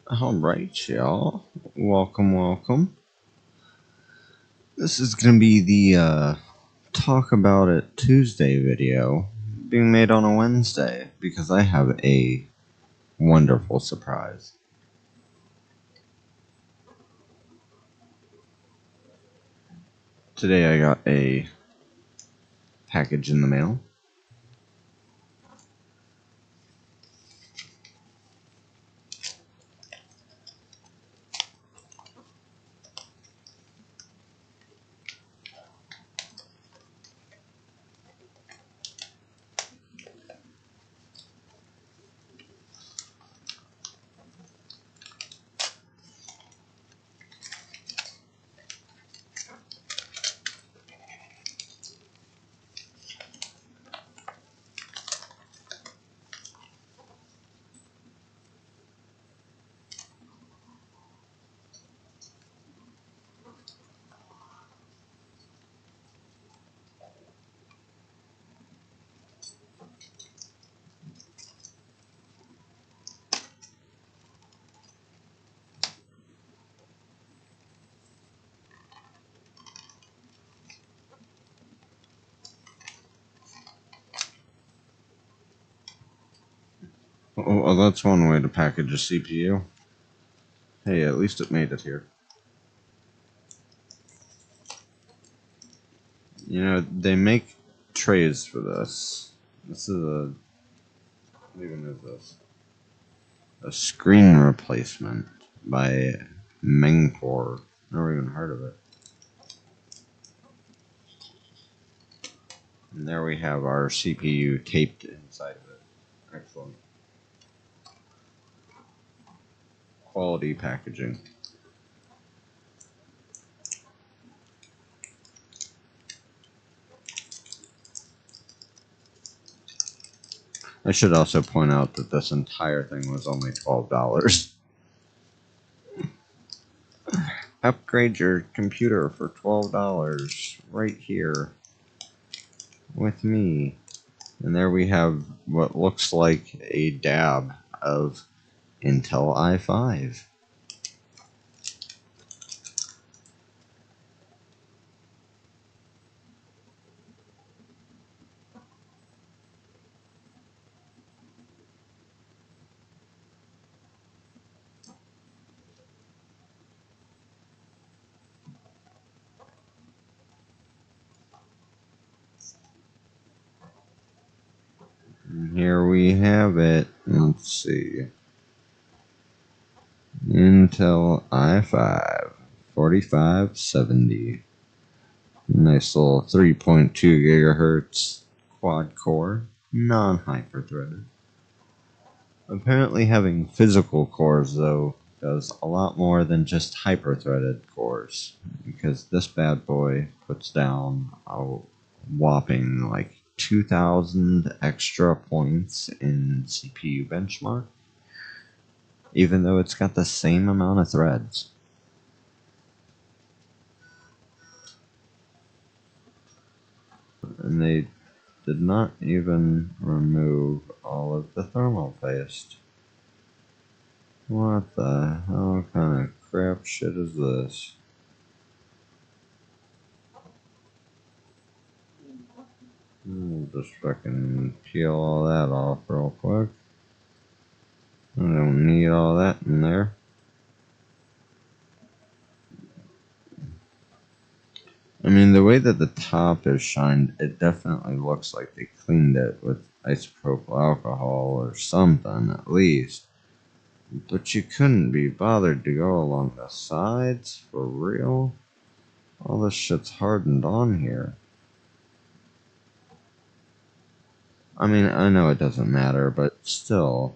Alright, y'all. Welcome. This is gonna be the Talk About It Tuesday video being made on a Wednesday because I have a wonderful surprise. Today I got a package in the mail. Oh, that's one way to package a CPU. Hey, at least it made it here. You know, they make trays for this. This is a... what even is this? A screen replacement by Mengfor. Never even heard of it. And there we have our CPU taped inside of it. Excellent. Quality packaging. I should also point out that this entire thing was only $12. Upgrade your computer for $12 right here with me. And there we have what looks like a dab of Intel i5. And here we have it. Let's see. Intel i5 4570. Nice little 3.2 gigahertz quad core, non-hyper threaded. Apparently having physical cores though does a lot more than just hyper threaded cores, because this bad boy puts down a whopping like 2,000 extra points in CPU benchmark, even though it's got the same amount of threads. And they did not even remove all of the thermal paste. What the hell kind of crap shit is this? We'll just fucking peel all that off real quick. I don't need all that in there. I mean, the way that the top is shined, it definitely looks like they cleaned it with isopropyl alcohol or something, at least. But you couldn't be bothered to go along the sides, for real? All this shit's hardened on here. I mean, I know it doesn't matter, but still.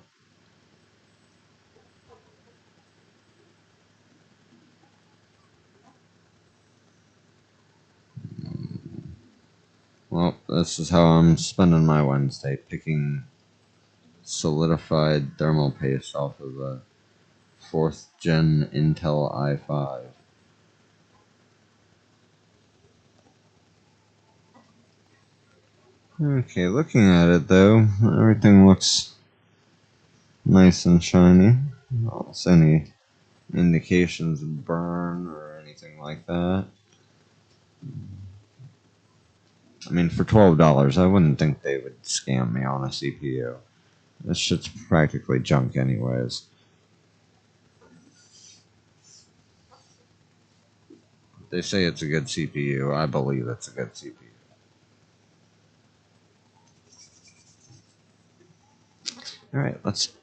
Well, this is how I'm spending my Wednesday, picking solidified thermal paste off of a 4th gen Intel i5. Okay, looking at it though, everything looks nice and shiny. Not any indications of burn or anything like that. I mean, for $12, I wouldn't think they would scam me on a CPU. This shit's practically junk anyways. They say it's a good CPU. I believe it's a good CPU. Alright, let's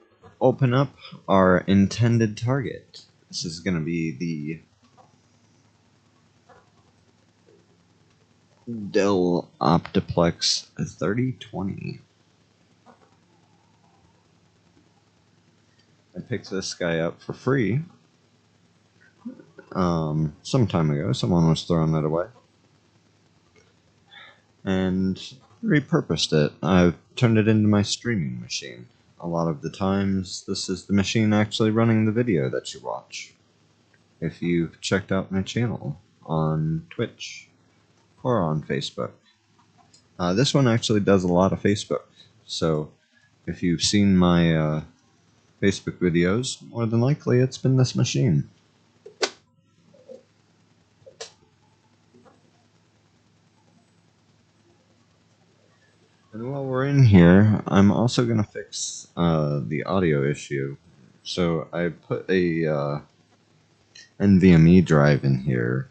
open up our intended target. This is going to be the Dell Optiplex 3020. I picked this guy up for free some time ago. Someone was throwing it away and repurposed it. I've turned it into my streaming machine. A lot of the times, this is the machine actually running the video that you watch. If you've checked out my channel on Twitch or on Facebook. This one actually does a lot of Facebook. So if you've seen my Facebook videos, more than likely it's been this machine. And while we're in here, I'm also going to fix the audio issue. So I put a NVMe drive in here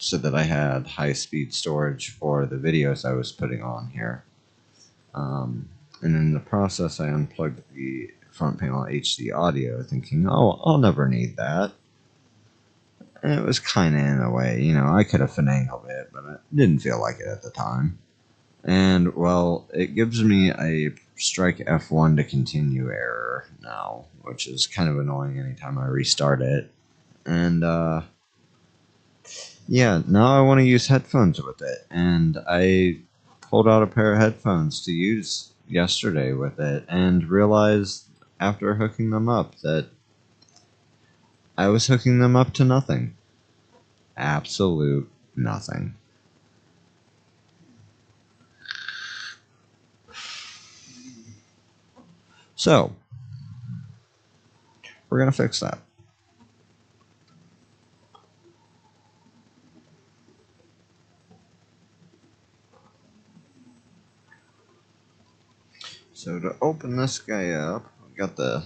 so that I had high-speed storage for the videos I was putting on here. And in the process, I unplugged the front panel HD audio, thinking, oh, I'll never need that. And it was kind of in a way, you know, I could have finagled it, but it didn't feel like it at the time. And, well, it gives me a strike F1 to continue error now, which is kind of annoying anytime I restart it. And, yeah, now I want to use headphones with it. And I pulled out a pair of headphones to use yesterday with it and realized after hooking them up that I was hooking them up to nothing. Absolute nothing. So, we're going to fix that. So to open this guy up, I got the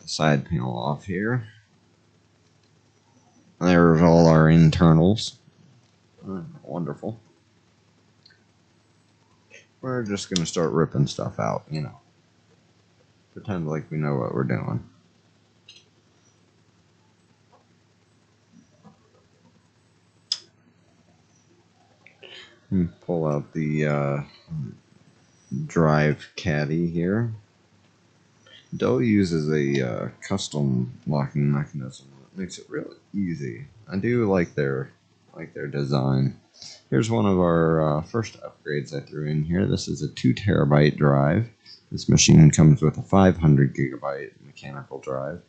side panel off here. There's all our internals. Wonderful. We're just going to start ripping stuff out, you know. Pretend like we know what we're doing. Pull out the drive caddy here. Dell uses a custom locking mechanism that makes it really easy. I do like their design. Here's one of our first upgrades I threw in here. This is a 2 terabyte drive. This machine comes with a 500 gigabyte mechanical drive.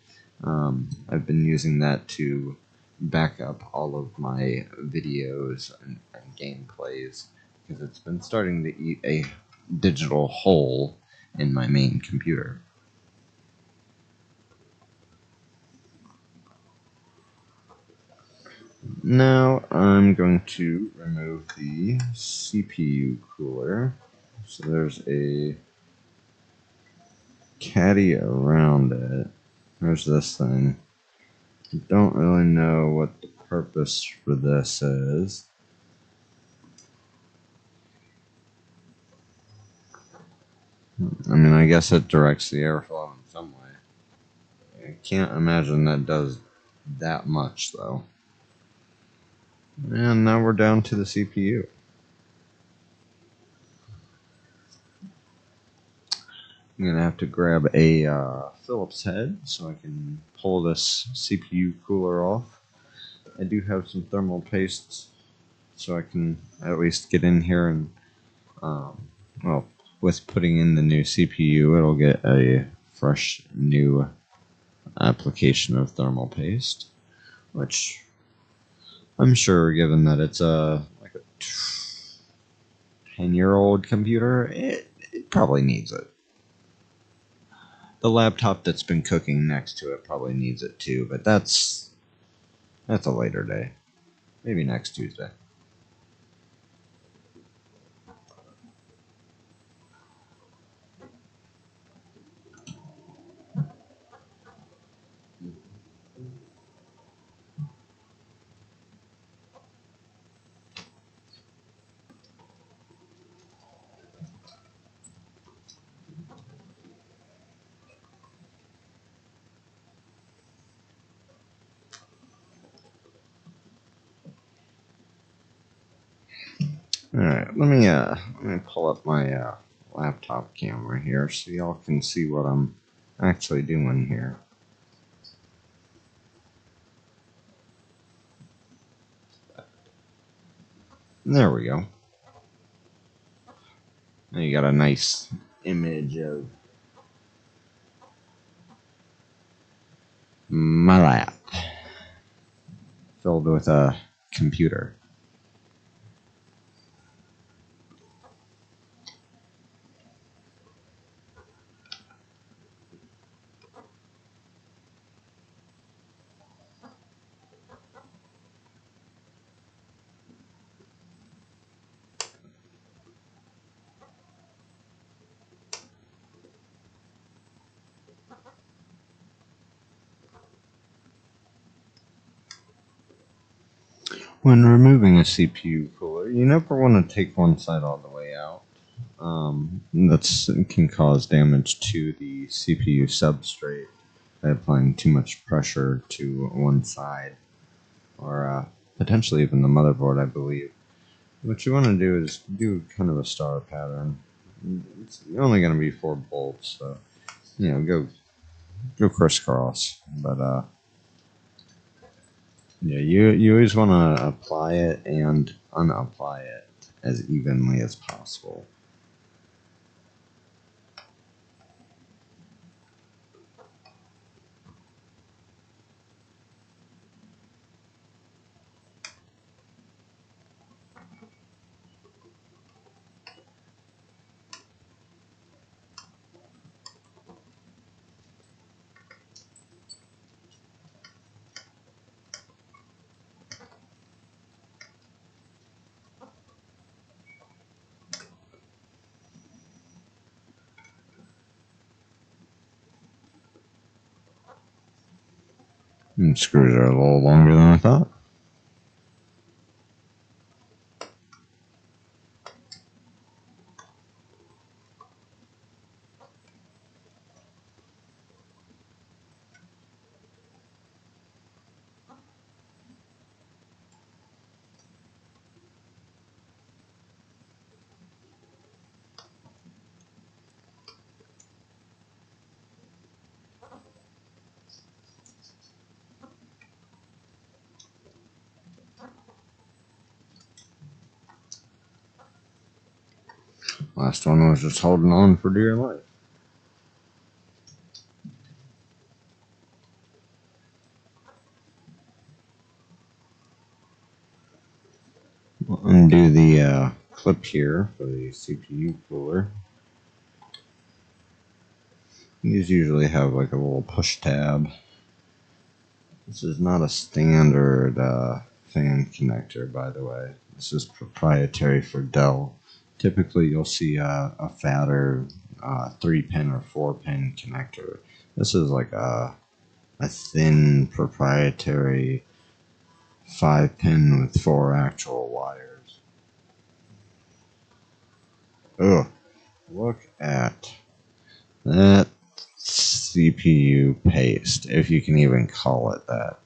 I've been using that to back up all of my videos and gameplays because it's been starting to eat a digital hole in my main computer. Now I'm going to remove the CPU cooler. So there's a caddy around it. There's this thing. Don't really know what the purpose for this is. I mean, I guess it directs the airflow in some way. I can't imagine that does that much, though. And now we're down to the CPU. I'm going to have to grab a Phillips head so I can pull this CPU cooler off. I do have some thermal paste so I can at least get in here and, well, with putting in the new CPU, it'll get a fresh new application of thermal paste, which I'm sure, given that it's like a 10-year-old computer, it probably needs it. The laptop that's been cooking next to it probably needs it too, but that's a later day. Maybe next Tuesday. Alright, let me pull up my laptop camera here so y'all can see what I'm actually doing here. There we go. Now you got a nice image of my lap filled with a computer. When removing a CPU cooler, you never want to take one side all the way out. That can cause damage to the CPU substrate by applying too much pressure to one side, or potentially even the motherboard, I believe. What you want to do is do kind of a star pattern. It's only going to be 4 bolts, so go crisscross. But yeah, you always want to apply it and unapply it as evenly as possible. And screws are a little longer than I thought. Last one was just holding on for dear life. We'll undo the clip here for the CPU cooler. These usually have like a little push tab. This is not a standard fan connector, by the way. This is proprietary for Dell. Typically, you'll see a fatter 3-pin or 4-pin connector. This is like a thin proprietary 5-pin with 4 actual wires. Ugh, look at that CPU paste, if you can even call it that.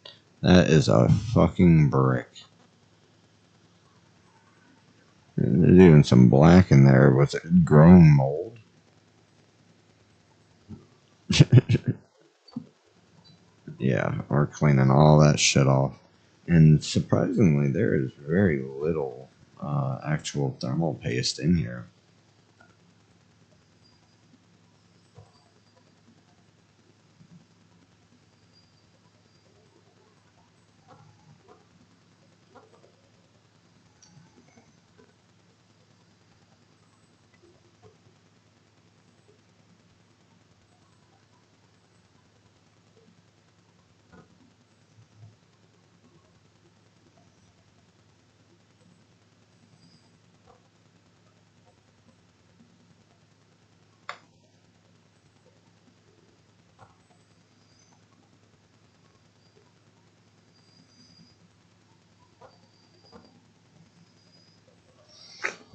That is a fucking brick. There's even some black in there. Was it growing mold? Yeah, we're cleaning all that shit off. And surprisingly, there is very little actual thermal paste in here.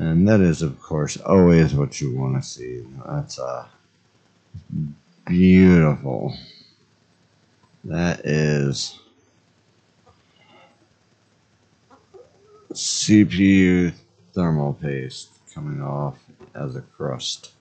And that is, of course, always what you want to see. That's beautiful. That is CPU thermal paste coming off as a crust.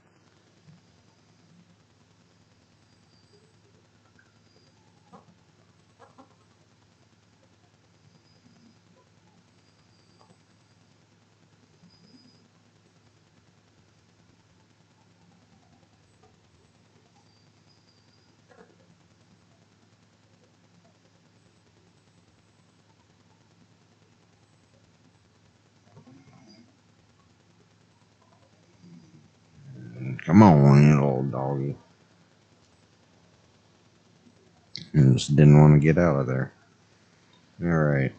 Come on, you little doggy. I just didn't want to get out of there. Alright.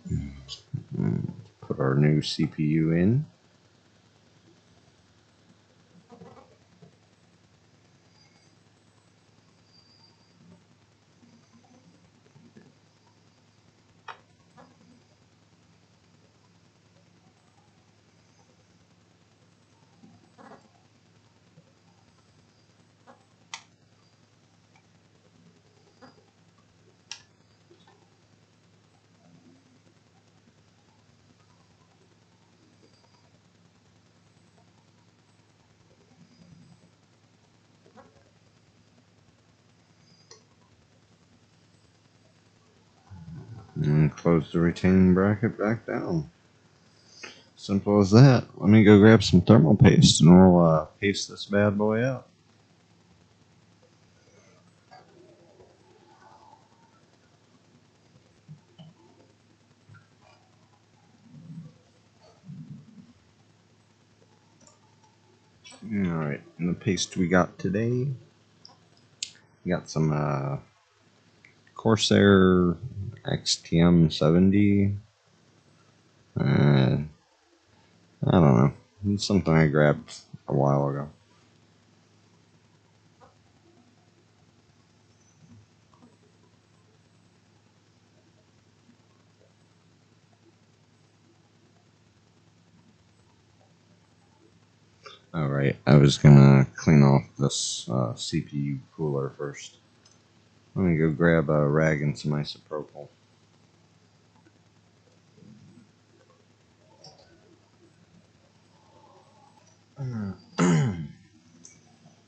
Put our new CPU in. And close the retaining bracket back down. Simple as that. Let me go grab some thermal paste and we'll paste this bad boy out. Alright, and the paste we got today, we got some Corsair XTM70. I don't know. It's something I grabbed a while ago. Alright, I was gonna clean off this CPU cooler first. Let me go grab a rag and some isopropyl.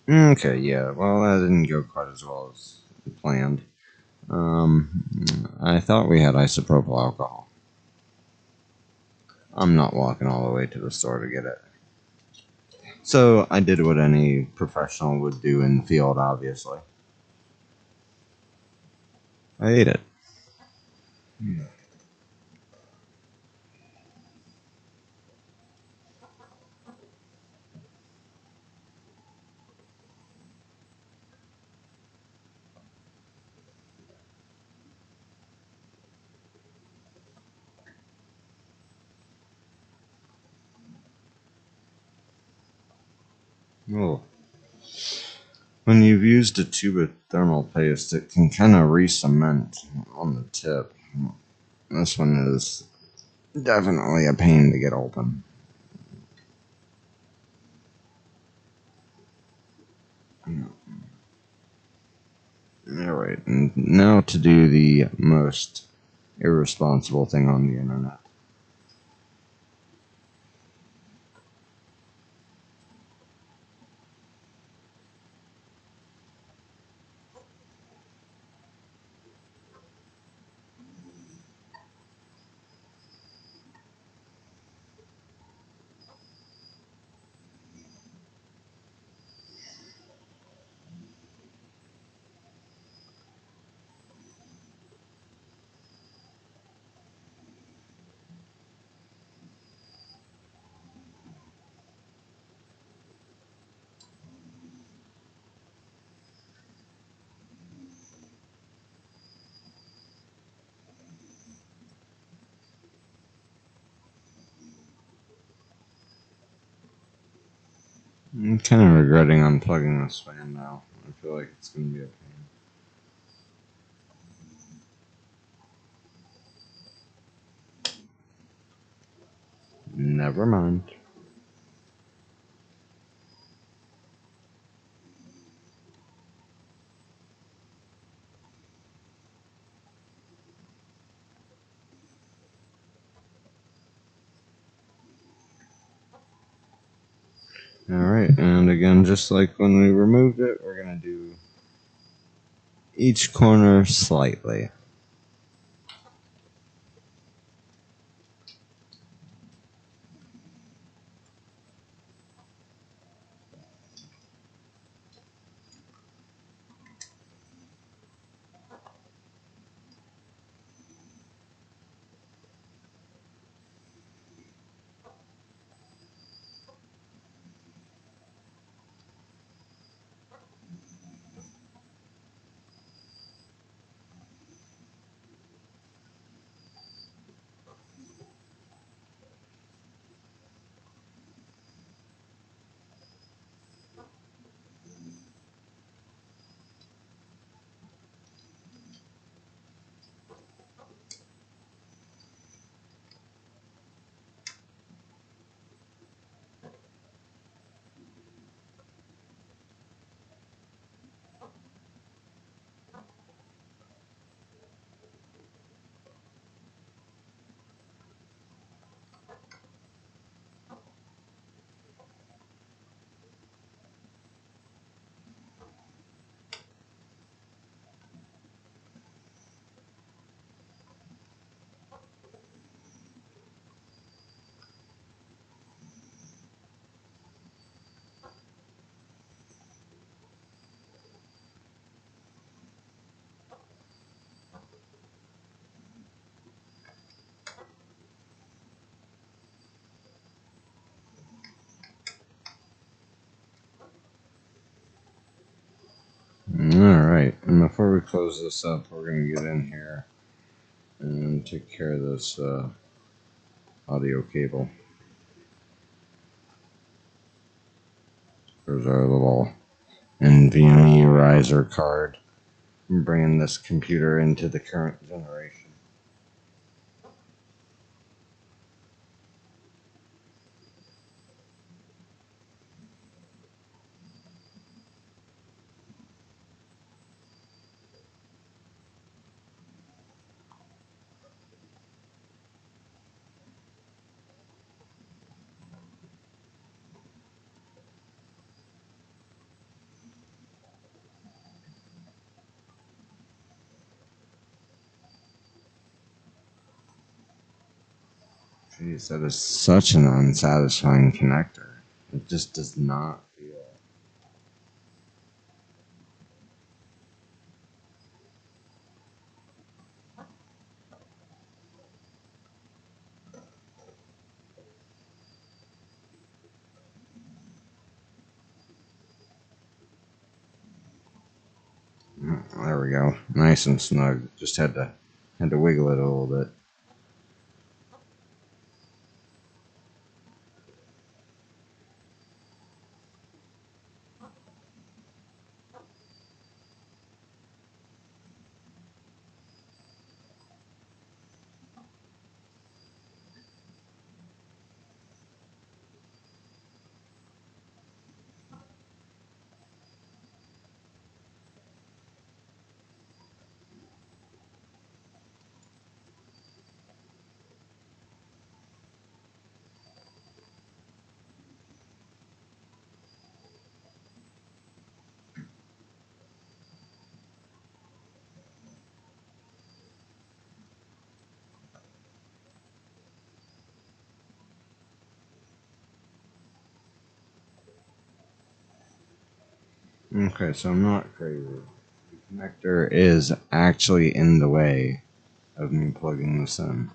Okay, yeah, well, that didn't go quite as well as planned. I thought we had isopropyl alcohol. I'm not walking all the way to the store to get it. So I did what any professional would do in the field, obviously. I ate it. Oh. When you've used a tube of thermal paste, it can kind of re-cement on the tip. This one is definitely a pain to get open. Alright, and now to do the most irresponsible thing on the internet. I'm kind of regretting unplugging this fan now. I feel like it's going to be a pain. Never mind. Alright, and again, just like when we removed it, we're going to do each corner slightly. Alright, and before we close this up, we're going to get in here and take care of this audio cable. There's our little NVMe riser card. I'm bringing this computer into the current generation. Jeez, that is such an unsatisfying connector. It just does not feel. There we go. Nice and snug. Just had to wiggle it a little bit. Okay, so I'm not crazy. The connector is actually in the way of me plugging this in.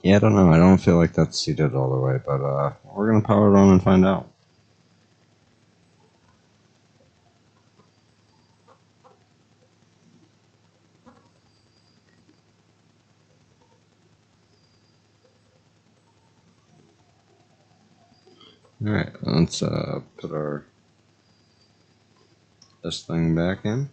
Yeah, I don't know. I don't feel like that's seated all the way, but we're gonna power it on and find out. All right, let's put this thing back in.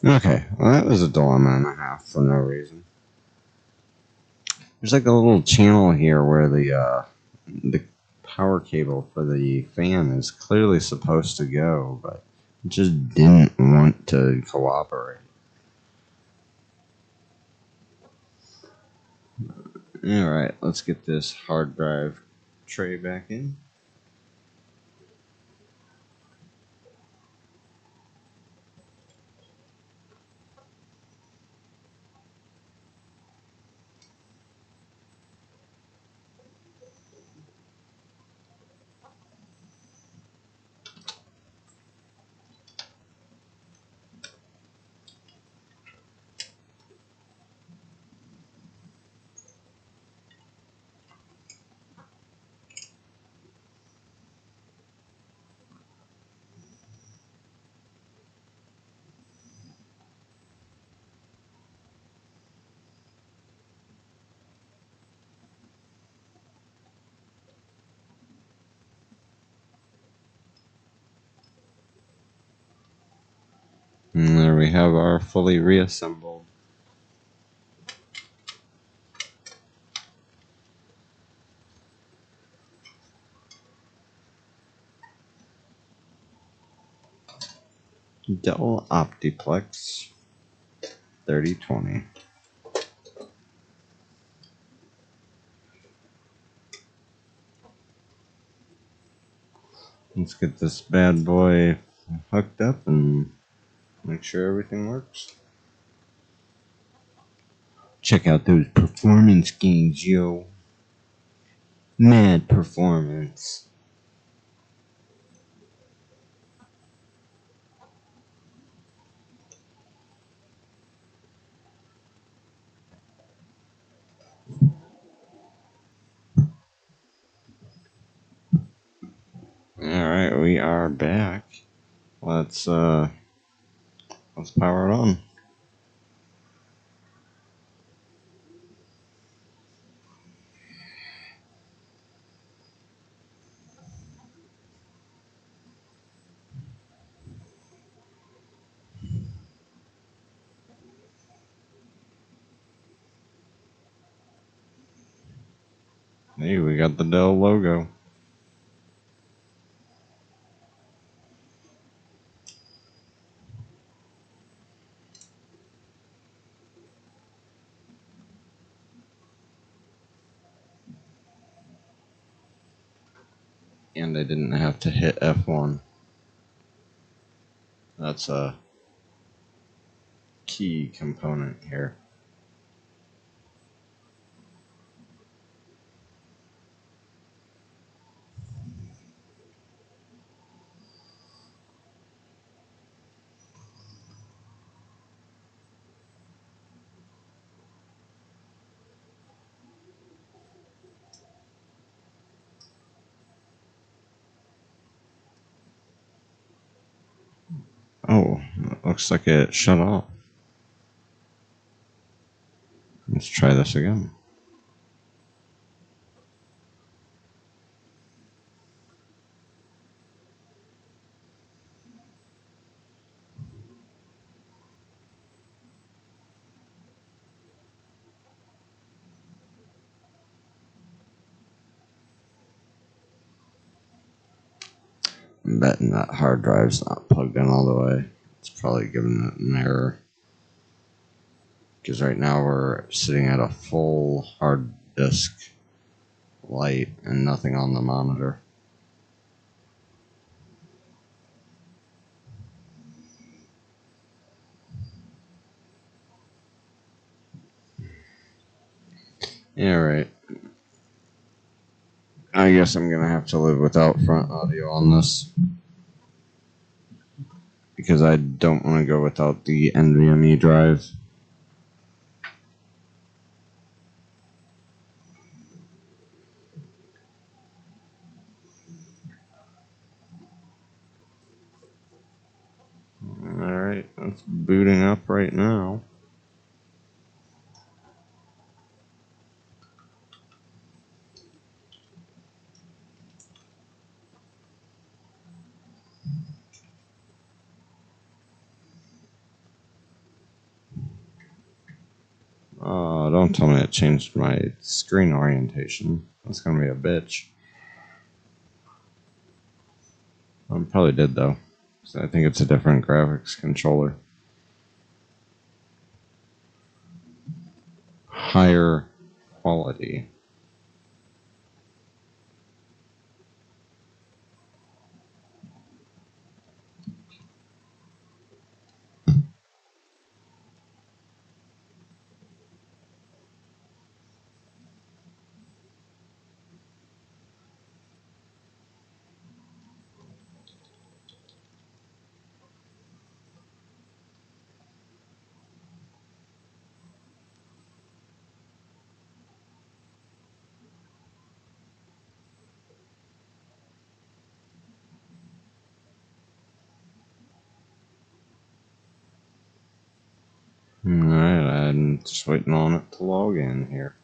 Okay, well that was a dilemma and a half for no reason. There's like a little channel here where the power cable for the fan is clearly supposed to go, but it just didn't want to cooperate. Alright, let's get this hard drive tray back in. And there we have our fully reassembled Dell Optiplex 3020. Let's get this bad boy hooked up and make sure everything works. Check out those performance gains, yo. Mad performance. are back. Let's power it on. Hey, we got the Dell logo. And I didn't have to hit F1. That's a key component here. Oh, it looks like it shut off. Let's try this again. I'm betting that hard drive's not plugged in all the way. It's probably giving it an error. Because right now we're sitting at a full hard disk light and nothing on the monitor. Yeah, right. I guess I'm gonna have to live without front audio on this. Because I don't want to go without the NVMe drive. Alright, it's booting up right now. Oh, don't tell me it changed my screen orientation. That's gonna be a bitch. Probably did though. So I think it's a different graphics controller. Higher quality. Alright, I'm just waiting on it to log in here.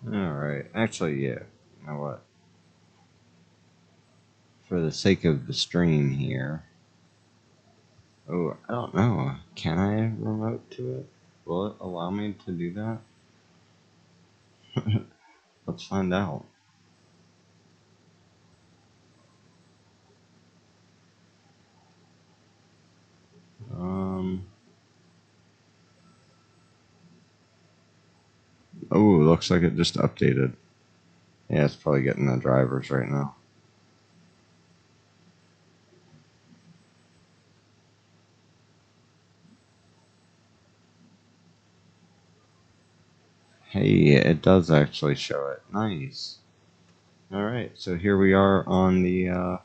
Alright, actually, yeah. You know what? For the sake of the stream here. Oh, I don't know. Can I remote to it? Will it allow me to do that? Let's find out. Oh, looks like it just updated. Yeah, it's probably getting the drivers right now. Hey, it does actually show it. Nice. Alright, so here we are on the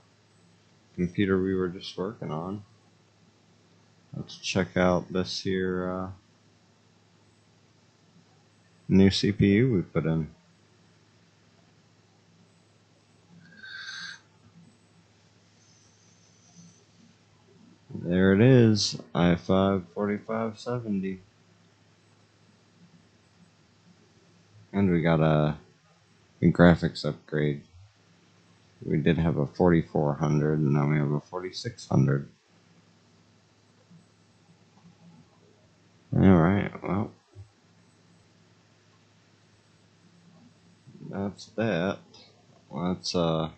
computer we were just working on. Let's check out this here new CPU we put in. There it is, i5 4570. And we got a graphics upgrade. We did have a 4400 and now we have a 4600. Alright, well, that's that. Let's I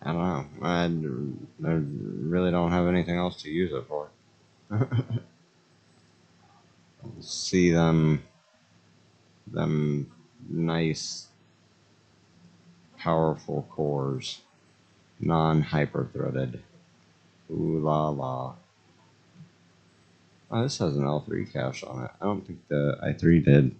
don't know. I really don't have anything else to use it for. See them nice, powerful cores, non-hyper-threaded. Ooh la la. Oh, this has an L3 cache on it. I don't think the i3 did.